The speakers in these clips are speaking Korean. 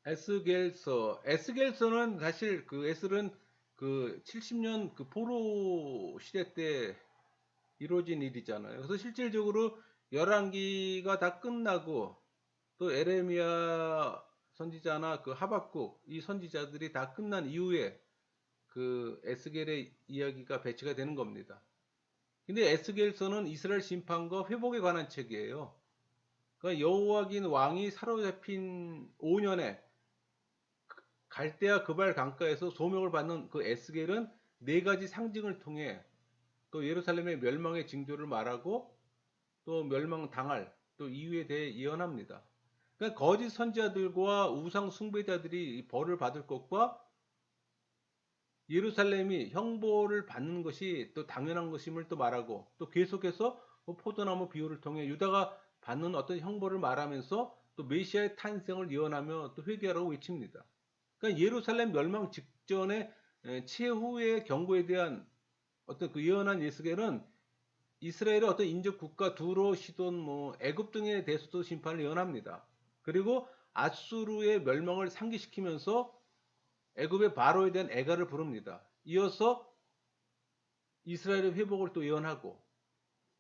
에스겔서는 사실 그 에슬은 그 70년 그 포로 시대 때 이루어진 일이잖아요. 그래서 실질적으로 열왕기가 다 끝나고 또 에레미야 선지자나 그 하박국 이 선지자들이 다 끝난 이후에 그 에스겔의 이야기가 배치가 되는 겁니다. 근데 에스겔서는 이스라엘 심판과 회복에 관한 책이에요. 그러니까 여호와긴 왕이 사로잡힌 5년에 갈대아 그발 강가에서 소명을 받는 그 에스겔은 네 가지 상징을 통해 또 예루살렘의 멸망의 징조를 말하고 또 멸망당할 또 이유에 대해 예언합니다. 그러니까 거짓 선지자들과 우상 숭배자들이 벌을 받을 것과 예루살렘이 형벌을 받는 것이 또 당연한 것임을 또 말하고 또 계속해서 포도나무 비유를 통해 유다가 받는 어떤 형벌을 말하면서 또 메시아의 탄생을 예언하며 또 회개하라고 외칩니다. 그러니까 예루살렘 멸망 직전에 최후의 경고에 대한 어떤 그 예언한 예스겔은 이스라엘의 어떤 인접 국가 두로, 시돈, 뭐 애굽 등에 대해서도 심판을 예언합니다. 그리고 아수르의 멸망을 상기시키면서 애굽의 바로에 대한 애가를 부릅니다. 이어서 이스라엘의 회복을 또 예언하고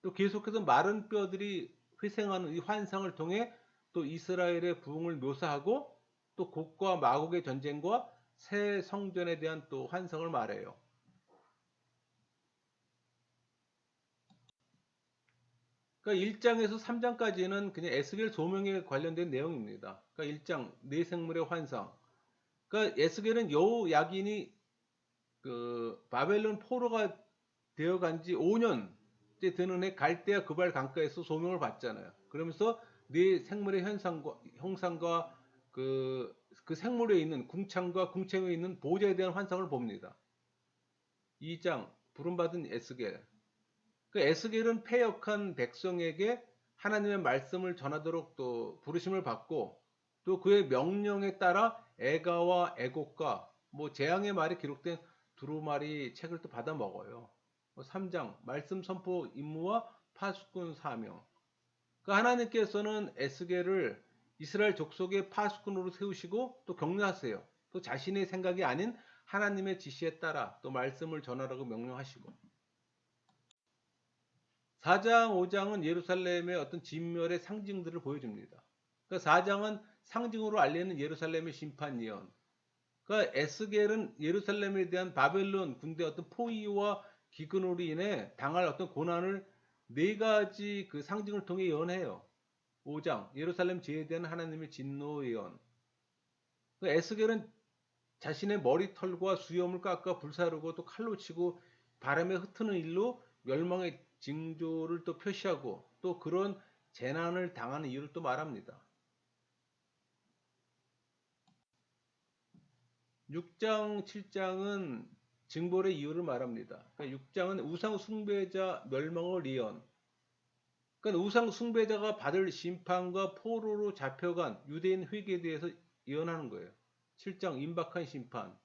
또 계속해서 마른 뼈들이 회생하는 이 환상을 통해 또 이스라엘의 부흥을 묘사하고 또 곡과 마곡의 전쟁과 새 성전에 대한 또 환상을 말해요. 그러니까 1장에서 3장까지는 그냥 에스겔 소명에 관련된 내용입니다. 그러니까 1장 네 생물의 환상. 그러니까 에스겔은 여호 야긴이 그 바벨론 포로가 되어간 지 5년째 되는 해 갈대아 그발 강가에서 소명을 받잖아요. 그러면서 네 생물의 형상과 그 생물에 있는 궁창과 궁창에 있는 보좌에 대한 환상을 봅니다. 2장 부름받은 에스겔. 그 에스겔은 패역한 백성에게 하나님의 말씀을 전하도록 또 부르심을 받고 또 그의 명령에 따라 애가와 애곡과 뭐 재앙의 말이 기록된 두루마리 책을 또 받아 먹어요. 3장 말씀 선포 임무와 파수꾼 사명. 그 하나님께서는 에스겔을 이스라엘 족속의 파수꾼으로 세우시고 또 격려하세요. 또 자신의 생각이 아닌 하나님의 지시에 따라 또 말씀을 전하라고 명령하시고 4장, 5장은 예루살렘의 어떤 진멸의 상징들을 보여줍니다. 그러니까 4장은 상징으로 알리는 예루살렘의 심판 예언. 그러니까 에스겔은 예루살렘에 대한 바벨론 군대 어떤 포위와 기근으로 인해 당할 어떤 고난을 네 가지 그 상징을 통해 예언해요. 5장 예루살렘 지에 대한 하나님의 진노 예언. 그러니까 에스겔은 자신의 머리털과 수염을 깎아 불사르고 또 칼로 치고 바람에 흩트는 일로 멸망의 징조를 또 표시하고 또 그런 재난을 당하는 이유를 또 말합니다. 6장, 7장은 징벌의 이유를 말합니다. 그러니까 6장은 우상 숭배자 멸망을 예언. 그러니까 우상 숭배자가 받을 심판과 포로로 잡혀간 유대인 회개에 대해서 예언하는 거예요. 7장 임박한 심판.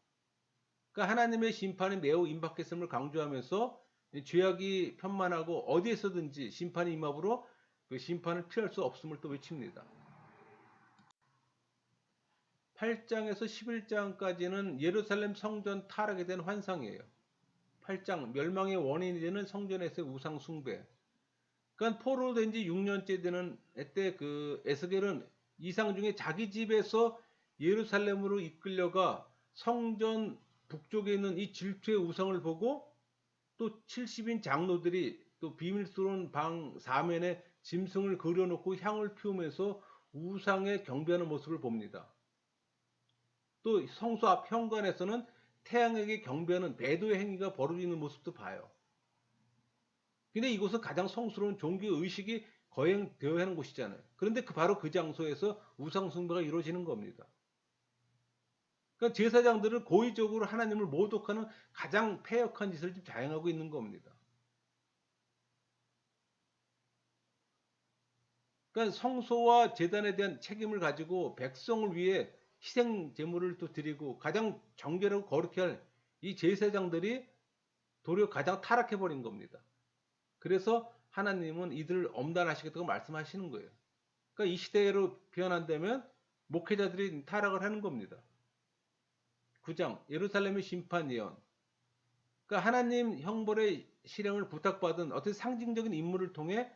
그러니까 하나님의 심판이 매우 임박했음을 강조하면서 죄악이 편만하고 어디에서든지 심판이 임합으로 그 심판을 피할 수 없음을 또 외칩니다. 8장에서 11장까지는 예루살렘 성전 타락에 대한 환상이에요. 8장 멸망의 원인이 되는 성전에서의 우상 숭배. 그러니까 포로 된 지 6년째 되는 때 그 에스겔은 이상 중에 자기 집에서 예루살렘으로 이끌려가 성전 북쪽에 있는 이 질투의 우상을 보고 또 70인 장로들이 또 비밀스러운 방 사면에 짐승을 그려놓고 향을 피우면서 우상에 경배하는 모습을 봅니다. 또 성소 앞 현관에서는 태양에게 경배하는 배도의 행위가 벌어지는 모습도 봐요. 근데 이곳은 가장 성스러운 종교 의식이 거행되어야 하는 곳이잖아요. 그런데 바로 그 장소에서 우상 숭배가 이루어지는 겁니다. 그러니까 제사장들은 고의적으로 하나님을 모독하는 가장 패역한 짓을 지금 자행하고 있는 겁니다. 그러니까 성소와 제단에 대한 책임을 가지고 백성을 위해 희생 제물을 또 드리고 가장 정결하고 거룩해 할 이 제사장들이 도리어 가장 타락해 버린 겁니다. 그래서 하나님은 이들을 엄단하시겠다고 말씀하시는 거예요. 그러니까 이 시대로 표현한다면 목회자들이 타락을 하는 겁니다. 9장 예루살렘의 심판 예언. 그러니까 하나님 형벌의 실행을 부탁받은 어떤 상징적인 인물을 통해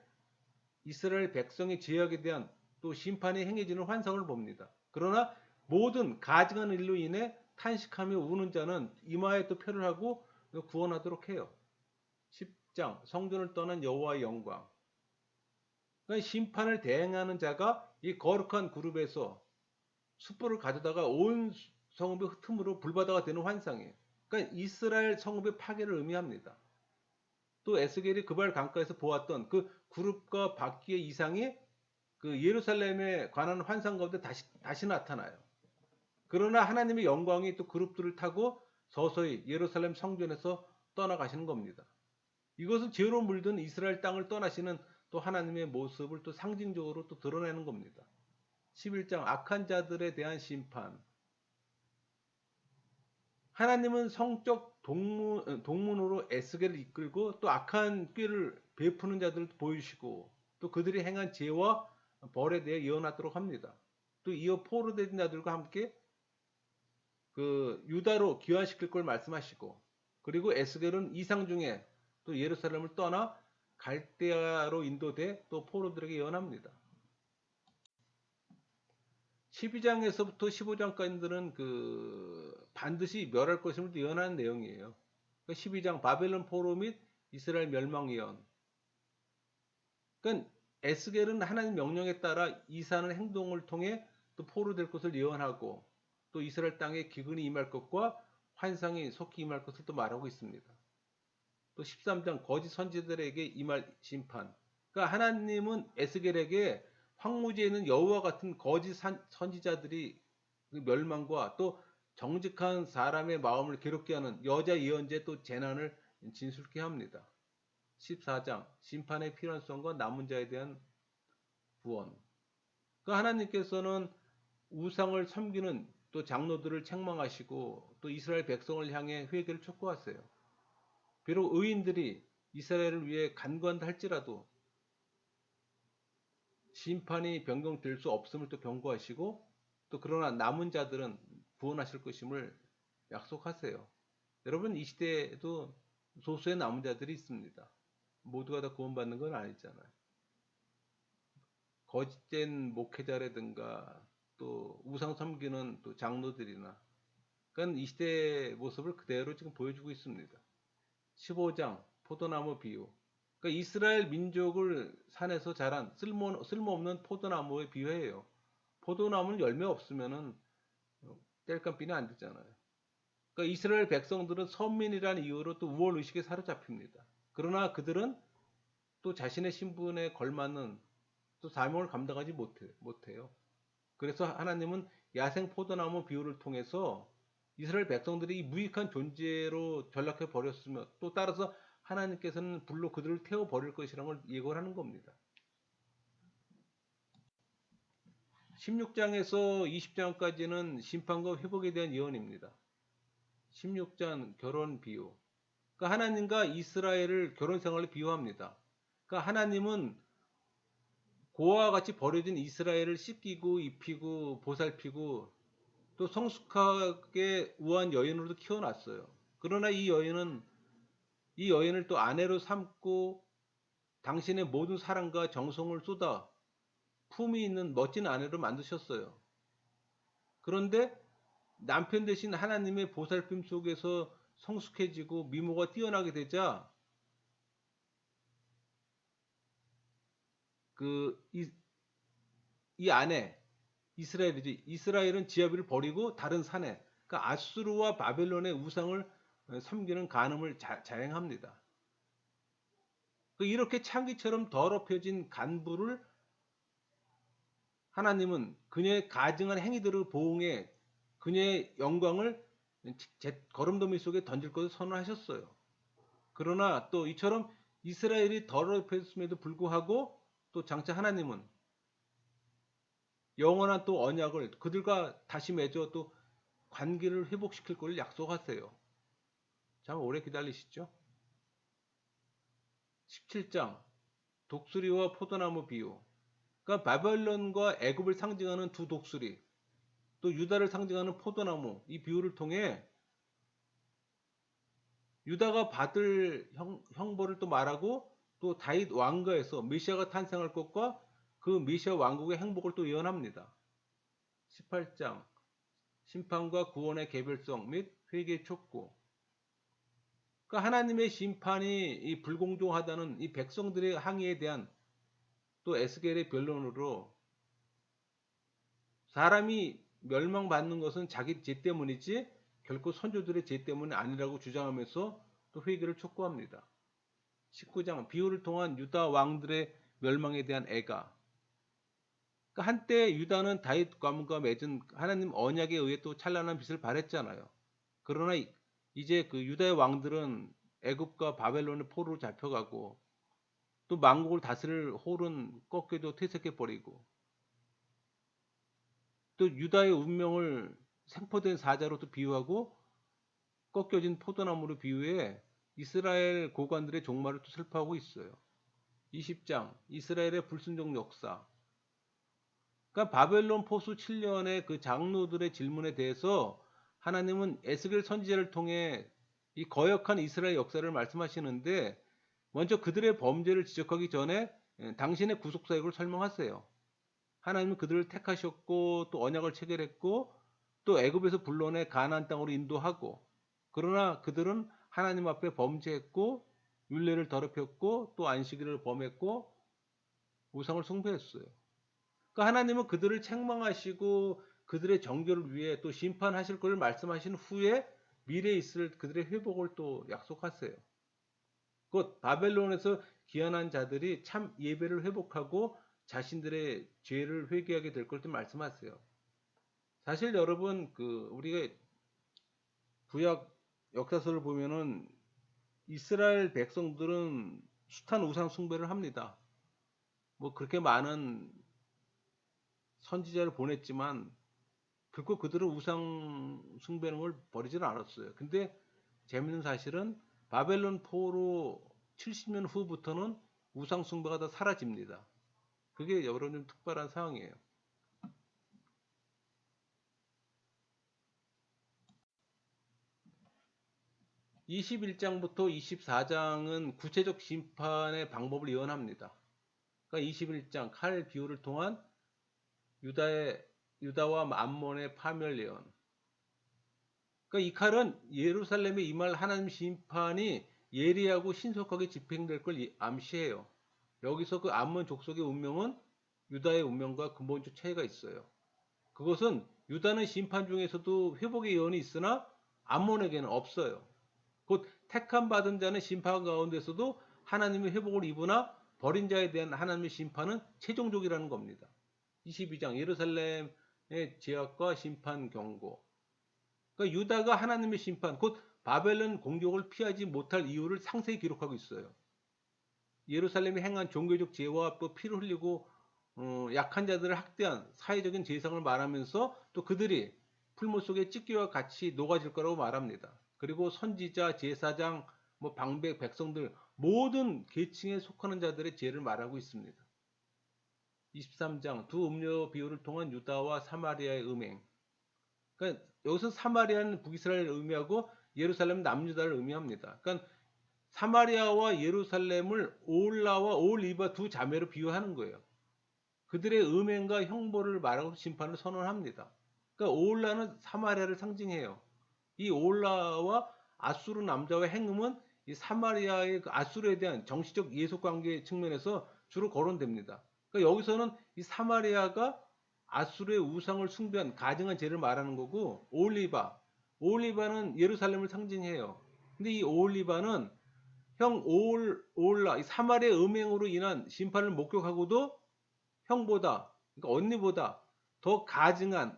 이스라엘 백성의 죄악에 대한 또 심판이 행해지는 환상을 봅니다. 그러나 모든 가증한 일로 인해 탄식하며 우는 자는 이마에 또 표를 하고 구원하도록 해요. 10장 성전을 떠난 여호와의 영광. 그러니까 심판을 대행하는 자가 이 거룩한 그룹에서 숯불을 가져다가 온 성읍의 틈으로 불바다가 되는 환상이에요. 그러니까 이스라엘 성읍의 파괴를 의미합니다. 또 에스겔이 그발 강가에서 보았던 그 그룹과 바퀴의 이상이 그 예루살렘에 관한 환상 가운데 다시 나타나요. 그러나 하나님의 영광이 또 그룹들을 타고 서서히 예루살렘 성전에서 떠나가시는 겁니다. 이것은 죄로 물든 이스라엘 땅을 떠나시는 또 하나님의 모습을 또 상징적으로 또 드러내는 겁니다. 11장 악한 자들에 대한 심판. 하나님은 성적 동문으로 에스겔을 이끌고 또 악한 꾀를 베푸는 자들을 보이시고 또 그들이 행한 죄와 벌에 대해 예언하도록 합니다. 또 이어 포로된 자들과 함께 그 유다로 귀환시킬 걸 말씀하시고 그리고 에스겔은 이상 중에 또 예루살렘을 떠나 갈대아로 인도돼 또 포로들에게 예언합니다. 12장에서부터 15장까지는 그 반드시 멸할 것임을 예언하는 내용이에요. 12장 바벨론 포로 및 이스라엘 멸망 예언. 그러니까 에스겔은 하나님 명령에 따라 이사하는 행동을 통해 또 포로될 것을 예언하고 또 이스라엘 땅에 기근이 임할 것과 환상이 속히 임할 것을 또 말하고 있습니다. 또 13장 거짓 선지자들에게 임할 심판. 그러니까 하나님은 에스겔에게 황무지에 있는 여호와 같은 거짓 선지자들이 멸망과 또 정직한 사람의 마음을 괴롭게 하는 여자 예언자의 또 재난을 진술케 합니다. 14장 심판의 필요성과 남은 자에 대한 구원. 그러니까 하나님께서는 우상을 섬기는 또 장로들을 책망하시고 또 이스라엘 백성을 향해 회개를 촉구하세요. 비록 의인들이 이스라엘을 위해 간구한다 할지라도 심판이 변경될 수 없음을 또 경고하시고 또 그러나 남은 자들은 구원하실 것임을 약속하세요. 여러분 이 시대에도 소수의 남은 자들이 있습니다. 모두가 다 구원받는 건 아니잖아요. 거짓된 목회자라든가 또 우상 섬기는 또 장로들이나 그러니까 이 시대의 모습을 그대로 지금 보여주고 있습니다. 15장 포도나무 비유. 그러니까 이스라엘 민족을 산에서 자란 쓸모없는 포도나무에 비유해요. 포도나무는 열매 없으면은 땔감비는 안 되잖아요. 그러니까 이스라엘 백성들은 선민이라는 이유로 또 우월 의식에 사로잡힙니다. 그러나 그들은 또 자신의 신분에 걸맞는 또 사명을 감당하지 못해요. 그래서 하나님은 야생 포도나무 비유를 통해서 이스라엘 백성들이 이 무익한 존재로 전락해 버렸으며 또 따라서 하나님께서는 불로 그들을 태워 버릴 것이라는 걸 예고를 하는 겁니다. 16장에서 20장까지는 심판과 회복에 대한 예언입니다. 16장 결혼 비유. 그러니까 하나님과 이스라엘을 결혼 생활에 비유합니다. 그러니까 하나님은 고아와 같이 버려진 이스라엘을 씻기고 입히고 보살피고 또 성숙하게 우아한 여인으로도 키워놨어요. 그러나 이 여인을 또 아내로 삼고 당신의 모든 사랑과 정성을 쏟아 품위 있는 멋진 아내로 만드셨어요. 그런데 남편 대신 하나님의 보살핌 속에서 성숙해지고 미모가 뛰어나게 되자 이 아내 이스라엘이지. 이스라엘은 지아비를 버리고 다른 산에 그러니까 아수르와 바벨론의 우상을 섬기는 간음을 자행합니다. 이렇게 창기처럼 더럽혀진 간부를 하나님은 그녀의 가증한 행위들을 보응해 그녀의 영광을 거름더미 속에 던질 것을 선언하셨어요. 그러나 또 이처럼 이스라엘이 더럽혔음에도 불구하고 또 장차 하나님은 영원한 또 언약을 그들과 다시 맺어 또 관계를 회복시킬 것을 약속하세요. 참 오래 기다리시죠? 17장 독수리와 포도나무 비유. 그러니까 바벨론과 애굽을 상징하는 두 독수리. 또 유다를 상징하는 포도나무, 이 비유를 통해 유다가 받을 형벌을 또 말하고, 또 다윗 왕가에서 메시아가 탄생할 것과 그 메시아 왕국의 행복을 또 예언합니다. 18장 심판과 구원의 개별성 및 회개의 촉구. 그러니까 하나님의 심판이 이 불공정하다는 이 백성들의 항의에 대한 또 에스겔의 변론으로, 사람이 멸망받는 것은 자기 죄 때문이지 결코 선조들의 죄 때문이 아니라고 주장하면서 또 회개를 촉구합니다. 19장 비유를 통한 유다 왕들의 멸망에 대한 애가. 그러니까 한때 유다는 다윗 가문과 맺은 하나님 언약에 의해 또 찬란한 빛을 발했잖아요. 그러나 이제 그 유다의 왕들은 애굽과 바벨론의 포로로 잡혀가고, 또 만국을 다스릴 홀은 꺾여도 퇴색해 버리고, 또 유다의 운명을 생포된 사자로 또 비유하고 꺾여진 포도나무로 비유해 이스라엘 고관들의 종말을 또 슬퍼하고 있어요. 20장 이스라엘의 불순종 역사. 그러니까 바벨론 포수 7년의 그 장로들의 질문에 대해서 하나님은 에스겔 선지자를 통해 이 거역한 이스라엘 역사를 말씀하시는데, 먼저 그들의 범죄를 지적하기 전에 당신의 구속 사역을 설명하세요. 하나님은 그들을 택하셨고 또 언약을 체결했고 또 애굽에서 불러내 가나안 땅으로 인도하고, 그러나 그들은 하나님 앞에 범죄했고 율례를 더럽혔고 또 안식일을 범했고 우상을 숭배했어요. 그러니까 하나님은 그들을 책망하시고 그들의 정결을 위해 또 심판하실 것을 말씀하신 후에 미래에 있을 그들의 회복을 또 약속하세요. 곧 바벨론에서 귀환한 자들이 참 예배를 회복하고 자신들의 죄를 회개하게 될 것을 말씀하세요. 사실 여러분, 우리가 구약 역사서를 보면은 이스라엘 백성들은 숱한 우상 숭배를 합니다. 뭐 그렇게 많은 선지자를 보냈지만 결코 그들은 우상 숭배는 걸 버리지는 않았어요. 근데 재밌는 사실은 바벨론 포로 70년 후부터는 우상 숭배가 다 사라집니다. 그게 여러분 좀 특별한 상황이에요. 21장부터 24장은 구체적 심판의 방법을 예언합니다. 그러니까 21장 칼 비유를 통한 유다와 암몬의 파멸 예언. 그러니까 이 칼은 예루살렘에 임할 하나님 심판이 예리하고 신속하게 집행될 걸 암시해요. 여기서 그 암몬 족속의 운명은 유다의 운명과 근본적 차이가 있어요. 그것은 유다는 심판 중에서도 회복의 예언이 있으나 암몬에게는 없어요. 곧 택함 받은 자는 심판 가운데서도 하나님의 회복을 입으나 버린 자에 대한 하나님의 심판은 최종적이라는 겁니다. 22장 예루살렘의 죄악과 심판 경고. 그러니까 유다가 하나님의 심판, 곧 바벨론 공격을 피하지 못할 이유를 상세히 기록하고 있어요. 예루살렘이 행한 종교적 죄와 또 피를 흘리고 약한 자들을 학대한 사회적인 죄상을 말하면서 또 그들이 풀무 속에 찢기와 같이 녹아질 거라고 말합니다. 그리고 선지자, 제사장, 방백, 백성들 모든 계층에 속하는 자들의 죄를 말하고 있습니다. 23장 두 음료 비유를 통한 유다와 사마리아의 음행. 그러니까 여기서 사마리아는 북이스라엘을 의미하고 예루살렘은 남유다를 의미합니다. 그러니까 사마리아와 예루살렘을 오올라와 오올리바 두 자매로 비유하는 거예요. 그들의 음행과 형벌을 말하고 심판을 선언합니다. 그러니까 오올라는 사마리아를 상징해요. 이 오올라와 아수르 남자의 행음은 이 사마리아의 그 아수르에 대한 정치적 예속 관계 측면에서 주로 거론됩니다. 그러니까 여기서는 이 사마리아가 아수르의 우상을 숭배한 가증한 죄를 말하는 거고, 오올리바는 예루살렘을 상징해요. 근데 이 오올리바는 오올라 이 사마리아의 음행으로 인한 심판을 목격하고도 형보다, 그러니까 언니보다 더 가증한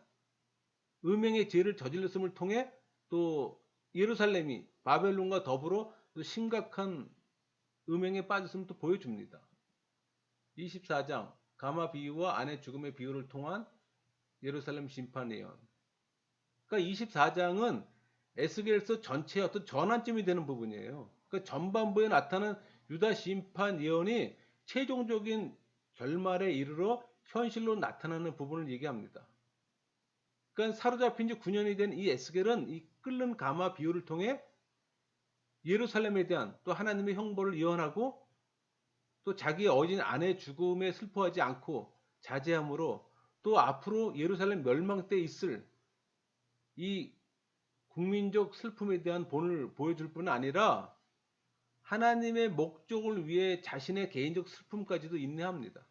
음행의 죄를 저질렀음을 통해 또 예루살렘이 바벨론과 더불어 또 심각한 음행에 빠졌음을 또 보여줍니다. 24장 가마 비유와 아내 죽음의 비유를 통한 예루살렘 심판 예언. 그러니까 24장은 에스겔서 전체의 어떤 전환점이 되는 부분이에요. 그러니까 전반부에 나타난 유다 심판 예언이 최종적인 결말에 이르러 현실로 나타나는 부분을 얘기합니다. 그러니까 사로잡힌 지 9년이 된 이 에스겔은 이 끓는 가마 비유를 통해 예루살렘에 대한 또 하나님의 형벌을 예언하고 또 자기의 어린 아내 죽음에 슬퍼하지 않고 자제함으로 또 앞으로 예루살렘 멸망 때 있을 이 국민적 슬픔에 대한 본을 보여줄 뿐 아니라 하나님의 목적을 위해 자신의 개인적 슬픔까지도 인내합니다.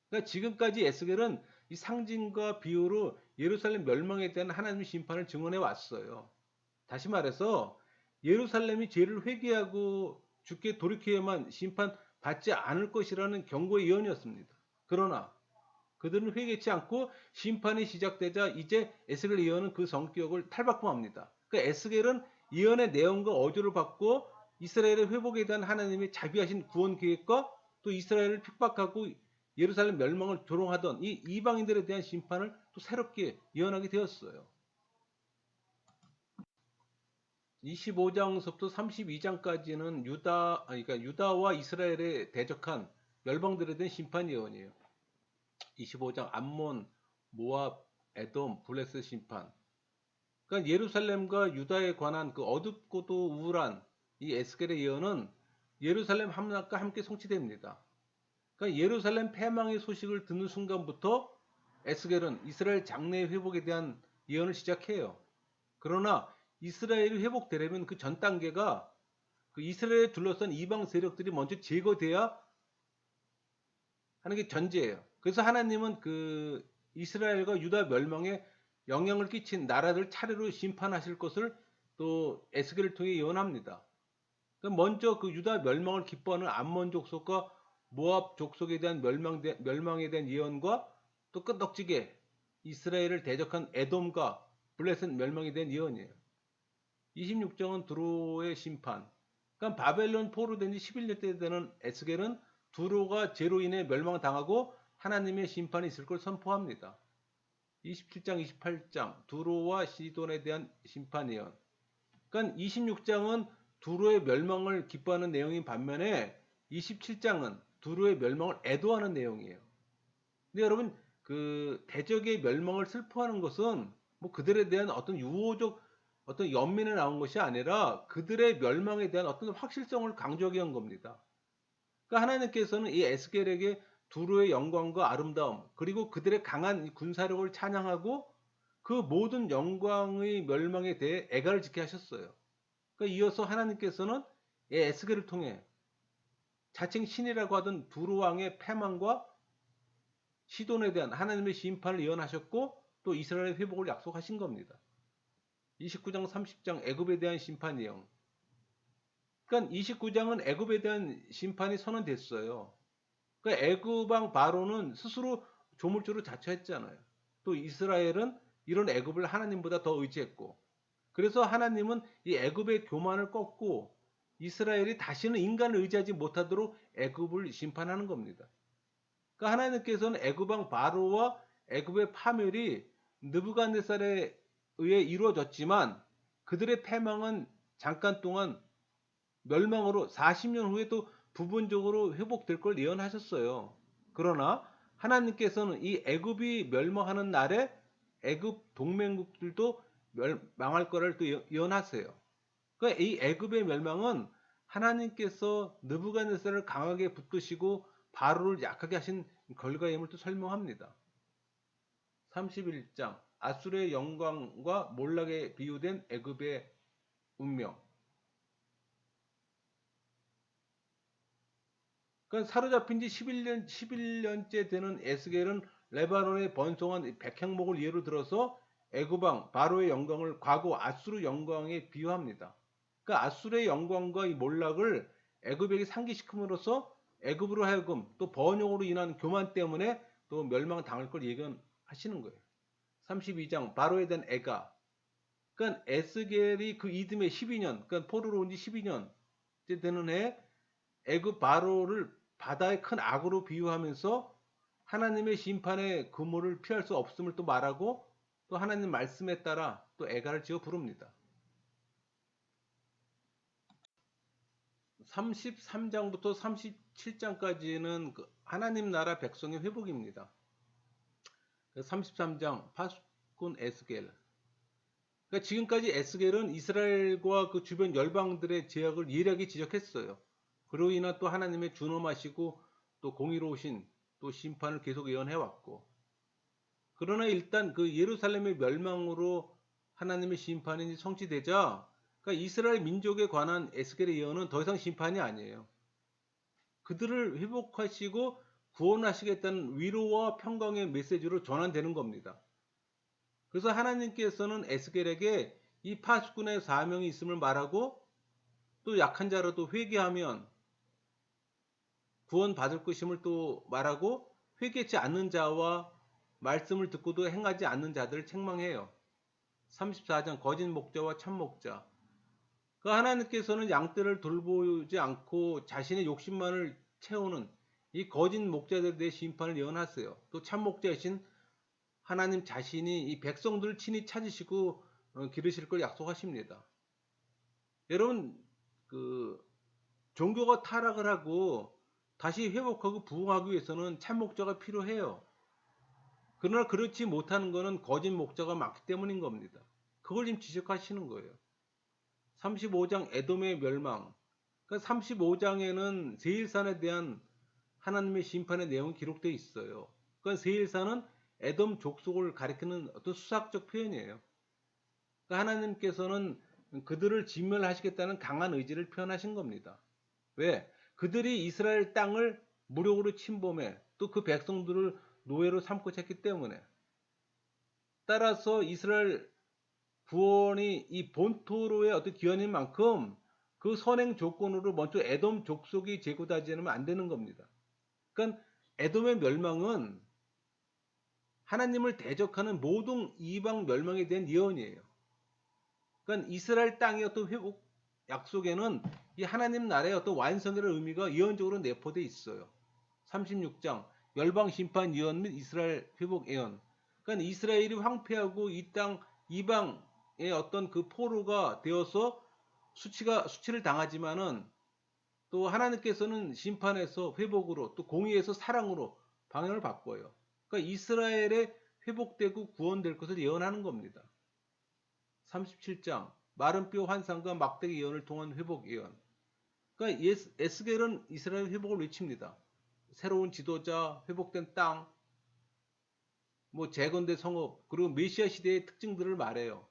그러니까 지금까지 에스겔은 이 상징과 비유로 예루살렘 멸망에 대한 하나님의 심판을 증언해 왔어요. 다시 말해서 예루살렘이 죄를 회개하고 주께 돌이켜야만 심판받지 않을 것이라는 경고의 예언이었습니다. 그러나 그들은 회개치 않고 심판이 시작되자 이제 에스겔 예언은 그 성격을 탈바꿈합니다. 그러니까 에스겔은 예언의 내용과 어조를 바꿔 이스라엘의 회복에 대한 하나님의 자비하신 구원 계획과 또 이스라엘을 핍박하고 예루살렘 멸망을 조롱하던 이 이방인들에 대한 심판을 또 새롭게 예언하게 되었어요. 25장서부터 32장까지는 그러니까 유다와 이스라엘에 대적한 멸망들에 대한 심판 예언이에요. 25장 암몬, 모압, 에돔, 블레셋 심판. 그러니까 예루살렘과 유다에 관한 그 어둡고도 우울한 이 에스겔의 예언은 예루살렘 함락과 함께 성취됩니다. 그러니까 예루살렘 패망의 소식을 듣는 순간부터 에스겔은 이스라엘 장래의 회복에 대한 예언을 시작해요. 그러나 이스라엘이 회복되려면 그 전 단계가 그 이스라엘에 둘러싼 이방 세력들이 먼저 제거돼야 하는 게 전제예요. 그래서 하나님은 그 이스라엘과 유다 멸망에 영향을 끼친 나라들 차례로 심판하실 것을 또 에스겔을 통해 예언합니다. 먼저 그 유다 멸망을 기뻐하는 암몬 족속과 모압 족속에 대한 멸망에 대한 예언과 또 끄떡지게 이스라엘을 대적한 에돔과 블레셋 멸망에 대한 예언이에요. 26장은 두로의 심판. 그러니까 바벨론 포로된 지 11년째 되는 에스겔은 두로가 죄로 인해 멸망당하고 하나님의 심판이 있을 걸 선포합니다. 27장, 28장 두로와 시돈에 대한 심판 예언. 그러니까 26장은 두로의 멸망을 기뻐하는 내용인 반면에 27장은 두로의 멸망을 애도하는 내용이에요. 근데 여러분 그 대적의 멸망을 슬퍼하는 것은 뭐 그들에 대한 어떤 유호적 어떤 연민에 나온 것이 아니라 그들의 멸망에 대한 어떤 확실성을 강조하기 위한 겁니다. 그러니까 하나님께서는 이 에스겔에게 두루의 영광과 아름다움 그리고 그들의 강한 군사력을 찬양하고 그 모든 영광의 멸망에 대해 애가를 지게 하셨어요. 그러니까 이어서 하나님께서는 이 에스겔을 통해 자칭 신이라고 하던 두루 왕의 패망과 시돈에 대한 하나님의 심판을 예언하셨고 또 이스라엘의 회복을 약속하신 겁니다. 29장 30장 애굽에 대한 심판 내용. 그러니까 29장은 애굽에 대한 심판이 선언됐어요. 그러니까 애굽 왕 바로는 스스로 조물주로 자처했잖아요. 또 이스라엘은 이런 애굽을 하나님보다 더 의지했고 그래서 하나님은 이 애굽의 교만을 꺾고 이스라엘이 다시는 인간을 의지하지 못하도록 애굽을 심판하는 겁니다. 그러니까 하나님께서는 애굽 왕 바로와 애굽의 파멸이 느부갓네살에 의해 이루어졌지만 그들의 패망은 잠깐 동안 멸망으로 40년 후에 또 부분적으로 회복될 걸 예언하셨어요. 그러나 하나님께서는 이 애굽이 멸망하는 날에 애굽 동맹국들도 망할 거를 또 예언하세요. 그러니까 이 애굽의 멸망은 하나님께서 느부갓네살을 강하게 붙드시고 바로를 약하게 하신 결과임을 또 설명합니다. 31장 아수르의 영광과 몰락에 비유된 애굽의 운명. 그러니까 사로잡힌 지 11년째 되는 에스겔은 레바논의 번성한 백향목을 예로 들어서 애굽 왕 바로의 영광을 과거 아수르 영광에 비유합니다. 그러니까 아수르의 영광과 이 몰락을 애굽에게 상기시킴으로써 애굽으로 하여금 또 번영으로 인한 교만 때문에 또 멸망당할 걸 예견하시는 거예요. 32장 바로에 대한 애가. 그러니까 에스겔이 그 이듬해 12년, 그러니까 포로로 온 지 12년 되는 해 애굽 바로를 바다의 큰 악으로 비유하면서 하나님의 심판의 그물을 피할 수 없음을 또 말하고 또 하나님 말씀에 따라 또 애가를 지어 부릅니다. 33장부터 37장까지는 그 하나님 나라 백성의 회복입니다. 33장 파수꾼 에스겔. 그러니까 지금까지 에스겔은 이스라엘과 그 주변 열방들의 죄악을 예리하게 지적했어요. 그로 인한 또 하나님의 준엄하시고 또 공의로우신 또 심판을 계속 예언해 왔고. 그러나 일단 그 예루살렘의 멸망으로 하나님의 심판이 성취되자, 그러니까 이스라엘 민족에 관한 에스겔의 예언은 더 이상 심판이 아니에요. 그들을 회복하시고 구원하시겠다는 위로와 평강의 메시지로 전환되는 겁니다. 그래서 하나님께서는 에스겔에게 이 파수꾼의 사명이 있음을 말하고, 또 약한 자라도 회개하면 구원받을 것임을 또 말하고, 회개치 않는 자와 말씀을 듣고도 행하지 않는 자들을 책망해요. 34장 거짓 목자와 참 목자. 그 하나님께서는 양떼를 돌보지 않고 자신의 욕심만을 채우는 이 거짓 목자들에 대해 심판을 예언하세요. 또 참 목자이신 하나님 자신이 이 백성들을 친히 찾으시고 기르실 걸 약속하십니다. 여러분, 그 종교가 타락을 하고 다시 회복하고 부흥하기 위해서는 참 목자가 필요해요. 그러나 그렇지 못하는 것은 거짓 목자가 많기 때문인 겁니다. 그걸 지금 지적하시는 거예요. 35장 에돔의 멸망. 그러니까 35장에는 세일산에 대한 하나님의 심판의 내용이 기록되어 있어요. 그러니까 세일산은 에돔 족속을 가리키는 어떤 수학적 표현이에요. 그러니까 하나님께서는 그들을 진멸하시겠다는 강한 의지를 표현하신 겁니다. 왜? 그들이 이스라엘 땅을 무력으로 침범해 또 그 백성들을 노예로 삼고 쳤기 때문에. 따라서 이스라엘 구원이 이 본토로의 어떤 기원인 만큼 그 선행 조건으로 먼저 에돔 족속이 제거되지 않으면 안 되는 겁니다. 그러니까 에돔의 멸망은 하나님을 대적하는 모든 이방 멸망에 대한 예언이에요. 그러니까 이스라엘 땅의 어떤 회복 약속에는 이 하나님 나라의 어떤 완성이라는 의미가 예언적으로 내포되어 있어요. 36장 열방 심판 예언 및 이스라엘 회복 예언. 그러니까 이스라엘이 황폐하고 이 땅 이방의 어떤 그 포로가 되어서 수치를 당하지만은 또 하나님께서는 심판에서 회복으로 또 공의에서 사랑으로 방향을 바꿔요. 그러니까 이스라엘의 회복되고 구원될 것을 예언하는 겁니다. 37장 마른 뼈 환상과 막대기 예언을 통한 회복 예언. 그러니까 에스겔은 이스라엘 회복을 외칩니다. 새로운 지도자, 회복된 땅, 뭐 재건된 성읍, 그리고 메시아 시대의 특징들을 말해요.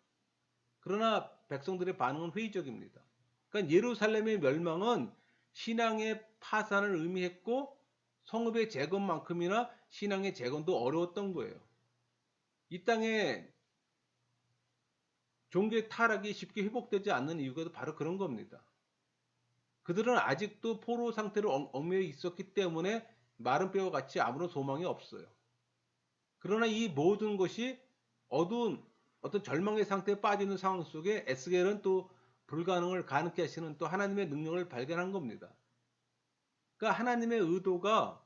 그러나 백성들의 반응은 회의적입니다. 그러니까 예루살렘의 멸망은 신앙의 파산을 의미했고 성읍의 재건만큼이나 신앙의 재건도 어려웠던 거예요. 이 땅에 종교의 타락이 쉽게 회복되지 않는 이유가 바로 그런 겁니다. 그들은 아직도 포로 상태로 얽매여 있었기 때문에 마른 뼈와 같이 아무런 소망이 없어요. 그러나 이 모든 것이 어두운 어떤 절망의 상태에 빠지는 상황 속에 에스겔은 또 불가능을 가능케 하시는 또 하나님의 능력을 발견한 겁니다. 그러니까 하나님의 의도가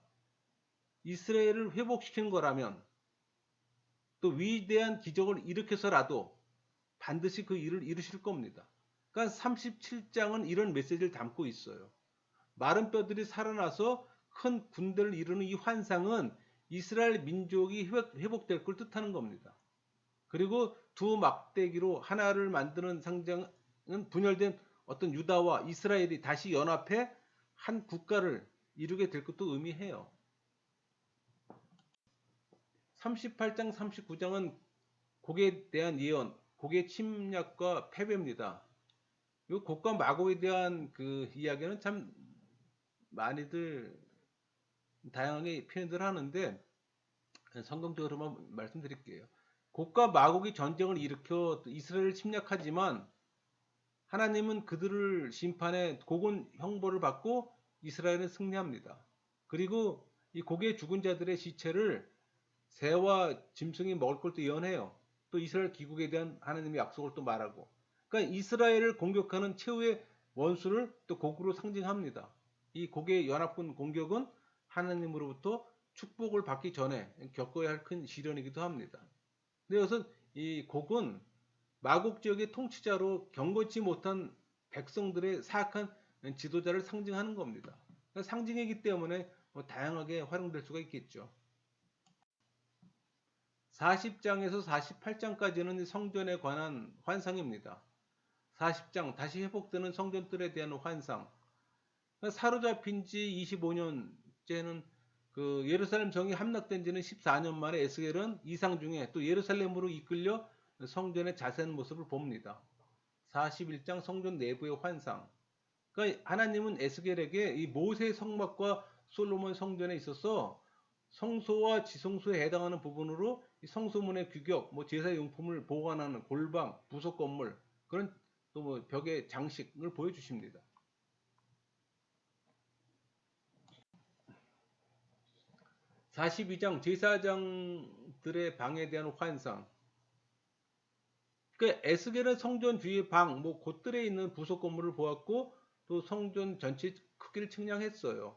이스라엘을 회복시키는 거라면 또 위대한 기적을 일으켜서라도 반드시 그 일을 이루실 겁니다. 그러니까 37장은 이런 메시지를 담고 있어요. 마른 뼈들이 살아나서 큰 군대를 이루는 이 환상은 이스라엘 민족이 회복될 걸 뜻하는 겁니다. 그리고 두 막대기로 하나를 만드는 상징은 분열된 어떤 유다와 이스라엘이 다시 연합해 한 국가를 이루게 될 것도 의미해요. 38장, 39장은 곡에 대한 예언, 곡의 침략과 패배입니다. 이 곡과 마곡에 대한 그 이야기는 참 많이들 다양하게 표현들 하는데 성경적으로만 말씀드릴게요. 곡과 마곡이 전쟁을 일으켜 이스라엘을 침략하지만 하나님은 그들을 심판해 곡은 형벌을 받고 이스라엘은 승리합니다. 그리고 이 곡의 죽은 자들의 시체를 새와 짐승이 먹을 걸 또 예언해요. 또 이스라엘 기국에 대한 하나님의 약속을 또 말하고. 그러니까 이스라엘을 공격하는 최후의 원수를 또 곡으로 상징합니다. 이 곡의 연합군 공격은 하나님으로부터 축복을 받기 전에 겪어야 할 큰 시련이기도 합니다. 근데 여기서 이 곡은 마곡 지역의 통치자로 경건치 못한 백성들의 사악한 지도자를 상징하는 겁니다. 그러니까 상징이기 때문에 다양하게 활용될 수가 있겠죠. 40장에서 48장까지는 성전에 관한 환상입니다. 40장 다시 회복되는 성전들에 대한 환상. 그러니까 사로잡힌 지 25년째는 그 예루살렘 정이 함락된 지는 14년 만에 에스겔은 이상 중에 또 예루살렘으로 이끌려 성전의 자세한 모습을 봅니다. 41장 성전 내부의 환상. 그러니까 하나님은 에스겔에게 이 모세 성막과 솔로몬 성전에 있어서 성소와 지성소에 해당하는 부분으로 이 성소문의 규격, 뭐 제사용품을 보관하는 골방, 부속 건물, 그런 또 뭐 벽의 장식을 보여주십니다. 42장 제사장들의 방에 대한 환상. 그 에스겔은 성전 주위의 방, 뭐 곳들에 있는 부속 건물을 보았고 또 성전 전체 크기를 측량했어요.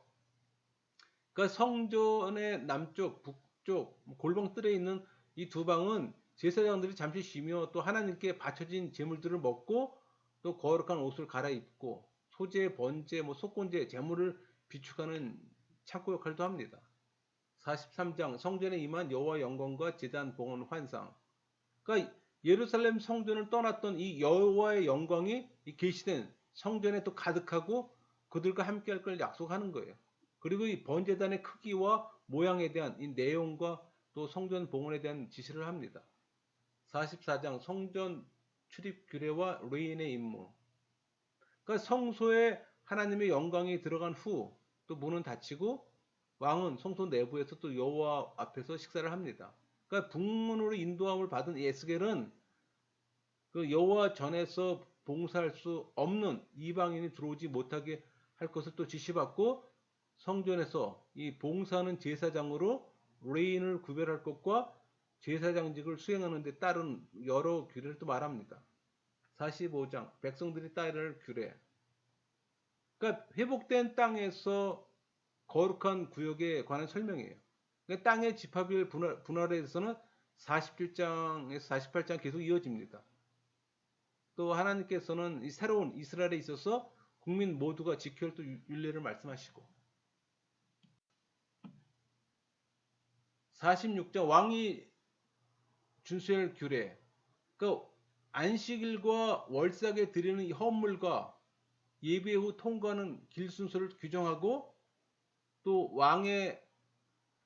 그러니까 성전의 남쪽, 북쪽 골방뜰에 있는 이 두 방은 제사장들이 잠시 쉬며 또 하나님께 바쳐진 제물들을 먹고 또 거룩한 옷을 갈아입고 소재, 번제, 뭐 속건제, 제물을 비축하는 창고 역할도 합니다. 43장 성전에 임한 여호와 영광과 제단 봉헌 환상. 그러니까 예루살렘 성전을 떠났던 이 여호와의 영광이 계시된 성전에 또 가득하고 그들과 함께할 걸 약속하는 거예요. 그리고 이 번제단의 크기와 모양에 대한 이 내용과 또 성전 봉헌에 대한 지시를 합니다. 44장 성전 출입 규례와 레인의 임무. 그러니까 성소에 하나님의 영광이 들어간 후 또 문은 닫히고 왕은 성소 내부에서 또 여호와 앞에서 식사를 합니다. 그러니까 북문으로 인도함을 받은 에스겔은 그 여호와 전에서 봉사할 수 없는 이방인이 들어오지 못하게 할 것을 또 지시받고 성전에서 이 봉사하는 제사장으로 레인을 구별할 것과 제사장직을 수행하는 데 따른 여러 규례를 또 말합니다. 45장 백성들이 따를 규례. 그러니까 회복된 땅에서 거룩한 구역에 관한 설명이에요. 그러니까 땅의 집합일 분할에 대해서는 47장에서 48장 계속 이어집니다. 또 하나님께서는 이 새로운 이스라엘에 있어서 국민 모두가 지켜야 할 또 율례를 말씀하시고 46장 왕이 준수해야 할 규례. 그러니까 안식일과 월삭에 드리는 이 헌물과 예배 후 통과하는 길 순서를 규정하고 또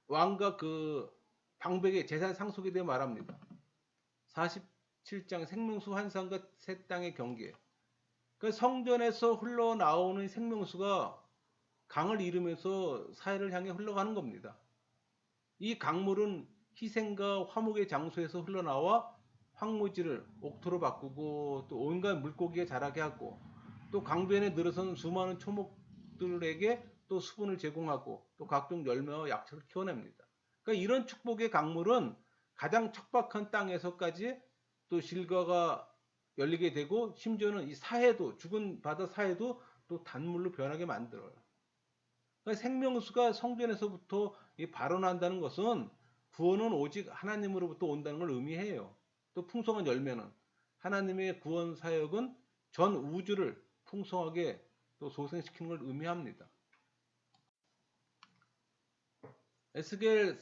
왕과 그 방백의 재산 상속에 대해 말합니다. 47장 생명수 환상과 새 땅의 경계. 그 성전에서 흘러나오는 생명수가 강을 이루면서 사해를 향해 흘러가는 겁니다. 이 강물은 희생과 화목의 장소에서 흘러나와 황무지를 옥토로 바꾸고 또 온갖 물고기가 자라게 하고 또 강변에 늘어선 수많은 초목들에게 또 수분을 제공하고 또 각종 열매와 약초를 키워냅니다. 그러니까 이런 축복의 강물은 가장 척박한 땅에서까지 또 실과가 열리게 되고 심지어는 이 사해도 죽은 바다 사해도 또 단물로 변하게 만들어요. 그러니까 생명수가 성전에서부터 발원한다는 것은 구원은 오직 하나님으로부터 온다는 걸 의미해요. 또 풍성한 열매는 하나님의 구원 사역은 전 우주를 풍성하게 또 소생시키는 걸 의미합니다. 에스겔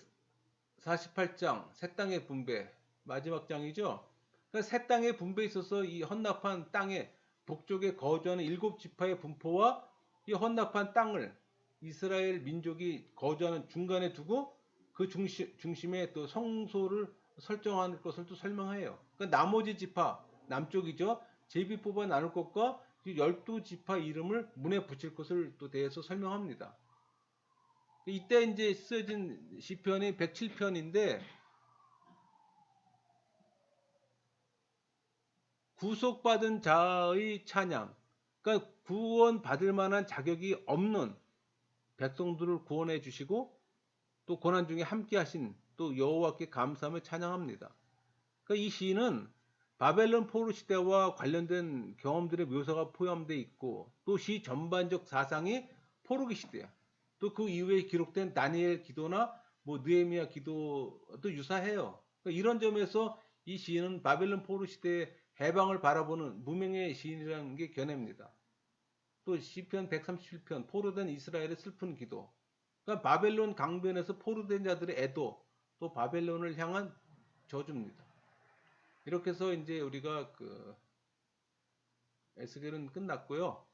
48장 새 땅의 분배 마지막 장이죠. 그러니까 새 땅의 분배에 있어서 이 헌납한 땅의 북쪽에 거주하는 7지파의 분포와 이 헌납한 땅을 이스라엘 민족이 거주하는 중간에 두고 그 중심에 또 성소를 설정할 것을 또 설명해요. 그러니까 나머지 지파 남쪽이죠. 제비 뽑아 나눌 것과 12지파 이름을 문에 붙일 것을 또 대해서 설명합니다. 이때 이제 쓰여진 시편이 107편인데 구속받은 자의 찬양, 그러니까 구원 받을 만한 자격이 없는 백성들을 구원해 주시고 또 고난 중에 함께 하신 또 여호와께 감사하며 찬양합니다. 그러니까 이 시는 바벨론 포로 시대와 관련된 경험들의 묘사가 포함되어 있고 또 시 전반적 사상이 포로기 시대야. 또 그 이후에 기록된 다니엘 기도나 뭐 느헤미야 기도도 유사해요. 그러니까 이런 점에서 이 시인은 바벨론 포로 시대의 해방을 바라보는 무명의 시인이라는 게 견해입니다. 또 시편 137편 포로된 이스라엘의 슬픈 기도. 그러니까 바벨론 강변에서 포로된 자들의 애도, 또 바벨론을 향한 저주입니다. 이렇게 해서 이제 우리가 그 에스겔은 끝났고요.